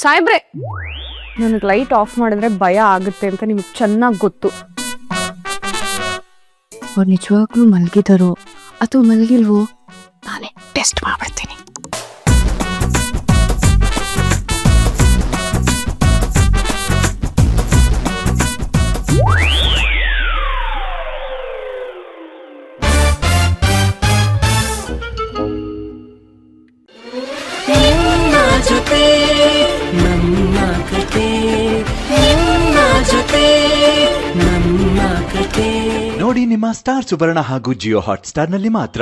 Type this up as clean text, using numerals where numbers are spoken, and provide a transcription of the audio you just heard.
ಸಾಯ್ಬ್ರೆ, ನನಗೆ light off ಮಾಡಿದ್ರೆ ಭಯ ಆಗುತ್ತೆ ಅಂತ ನಿಮ್ಗೆ ಚೆನ್ನಾಗಿ ಗೊತ್ತು. ಅವ್ರು ನಿಜವಾಗ್ಲೂ ಮಲಗಿದಾರೋ ಅಥವಾ ಮಲಗಿಲ್ವೋ ನಾನೇ ಟೆಸ್ಟ್ ಮಾಡ್ಬಿಡ್ತೀನಿ. ನೋಡಿ ನಿಮ್ಮ ಸ್ಟಾರ್ ಸುವರ್ಣ ಹಾಗೂ ಜಿಯೋ ಹಾಟ್ ಸ್ಟಾರ್ ನಲ್ಲಿ ಮಾತ್ರ.